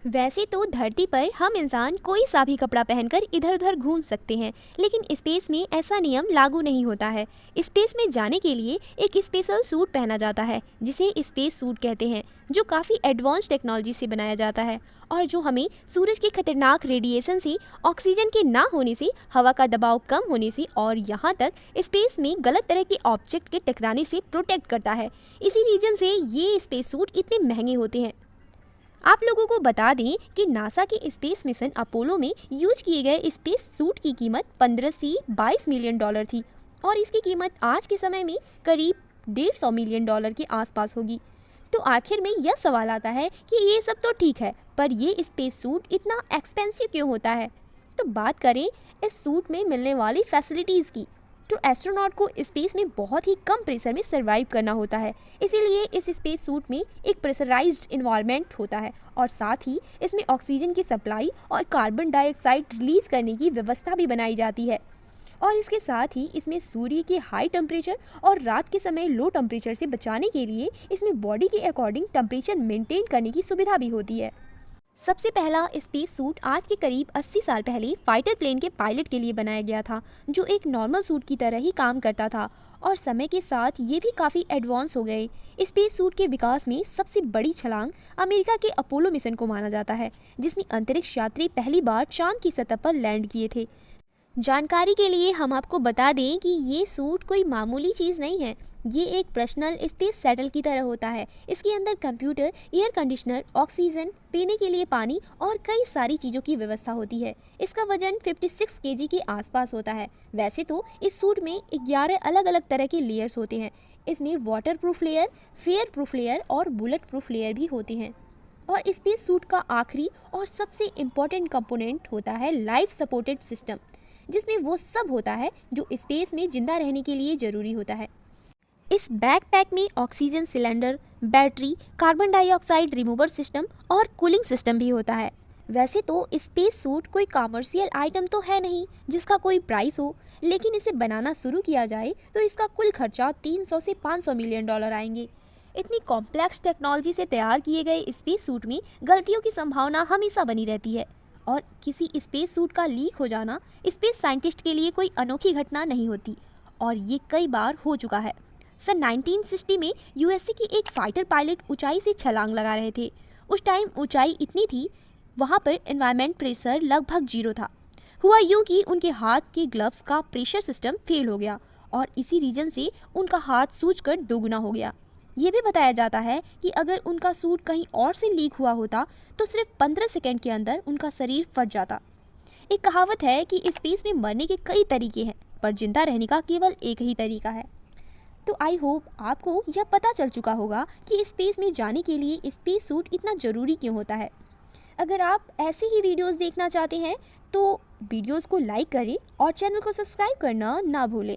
वैसे तो धरती पर हम इंसान कोई सा भी कपड़ा पहनकर इधर उधर घूम सकते हैं, लेकिन स्पेस में ऐसा नियम लागू नहीं होता है। स्पेस में जाने के लिए एक स्पेशल सूट पहना जाता है जिसे स्पेस सूट कहते हैं, जो काफ़ी एडवांस टेक्नोलॉजी से बनाया जाता है और जो हमें सूरज के खतरनाक रेडिएशन से, ऑक्सीजन के ना होने से, हवा का दबाव कम होने से और यहाँ तक स्पेस में गलत तरह के ऑब्जेक्ट के टकराने से प्रोटेक्ट करता है। इसी रीजन से ये स्पेस सूट इतने महंगे होते हैं। आप लोगों को बता दें कि नासा के स्पेस मिशन अपोलो में यूज किए गए स्पेस सूट की कीमत 15 से 22 मिलियन डॉलर थी और इसकी कीमत आज के समय में करीब 150 मिलियन डॉलर के आसपास होगी। तो आखिर में यह सवाल आता है कि ये सब तो ठीक है, पर ये स्पेस सूट इतना एक्सपेंसिव क्यों होता है? तो बात करें इस सूट में मिलने वाली फैसिलिटीज़ की, तो एस्ट्रोनॉट को स्पेस में बहुत ही कम प्रेशर में सर्वाइव करना होता है। इसीलिए इस स्पेस सूट में एक प्रेशराइज्ड इन्वायरमेंट होता है और साथ ही इसमें ऑक्सीजन की सप्लाई और कार्बन डाइऑक्साइड रिलीज करने की व्यवस्था भी बनाई जाती है। और इसके साथ ही इसमें सूर्य के हाई टेम्परेचर और रात के समय लो टेम्परेचर से बचाने के लिए इसमें बॉडी के अकॉर्डिंग टेम्परेचर मेंटेन करने की सुविधा भी होती है। सबसे पहला स्पेस सूट आज के करीब 80 साल पहले फाइटर प्लेन के पायलट के लिए बनाया गया था, जो एक नॉर्मल सूट की तरह ही काम करता था और समय के साथ ये भी काफ़ी एडवांस हो गए। स्पेस सूट के विकास में सबसे बड़ी छलांग अमेरिका के अपोलो मिशन को माना जाता है, जिसमें अंतरिक्ष यात्री पहली बार चांद की सतह पर लैंड किए थे। जानकारी के लिए हम आपको बता दें कि ये सूट कोई मामूली चीज़ नहीं है। ये एक पर्सनल स्पेस शटल की तरह होता है। इसके अंदर कंप्यूटर, एयर कंडीशनर, ऑक्सीजन, पीने के लिए पानी और कई सारी चीज़ों की व्यवस्था होती है। इसका वजन 56 केजी के आसपास होता है। वैसे तो इस सूट में 11 अलग अलग तरह के लेयर्स होते हैं। इसमें water proof layer, fair proof layer और बुलेट प्रूफ लेयर भी होते हैं। और स्पेस सूट का आखिरी और सबसे इम्पोर्टेंट कंपोनेंट होता है लाइफ सपोर्टेड सिस्टम, जिसमें वो सब होता है जो स्पेस में जिंदा रहने के लिए ज़रूरी होता है। इस बैकपैक में oxygen cylinder, battery, carbon dioxide remover system और कूलिंग सिस्टम भी होता है। वैसे तो स्पेस सूट कोई कॉमर्शियल आइटम तो है नहीं जिसका कोई प्राइस हो, लेकिन इसे बनाना शुरू किया जाए तो इसका कुल खर्चा 300 से 500 मिलियन डॉलर आएंगे। इतनी कॉम्प्लेक्स टेक्नोलॉजी से तैयार किए गए स्पेस सूट में गलतियों की संभावना हमेशा बनी रहती है और किसी स्पेस सूट का लीक हो जाना स्पेस साइंटिस्ट के लिए कोई अनोखी घटना नहीं होती और ये कई बार हो चुका है। सन 1960 में यूएसए की एक फाइटर पायलट ऊंचाई से छलांग लगा रहे थे। उस टाइम ऊंचाई इतनी थी, वहाँ पर एनवायरमेंट प्रेशर लगभग 0 था। हुआ यूँ कि उनके हाथ के ग्लव्स का प्रेशर सिस्टम फेल हो गया और इसी रीजन से उनका हाथ सूजकर दोगुना हो गया। ये भी बताया जाता है कि अगर उनका सूट कहीं और से लीक हुआ होता तो सिर्फ 15 सेकंड के अंदर उनका शरीर फट जाता। एक कहावत है कि स्पेस में मरने के कई तरीके हैं, पर जिंदा रहने का केवल एक ही तरीका है। तो आई होप आपको यह पता चल चुका होगा कि स्पेस में जाने के लिए स्पेस सूट इतना ज़रूरी क्यों होता है। अगर आप ऐसी ही वीडियोस देखना चाहते हैं तो वीडियोस को लाइक करें और चैनल को सब्सक्राइब करना ना भूलें।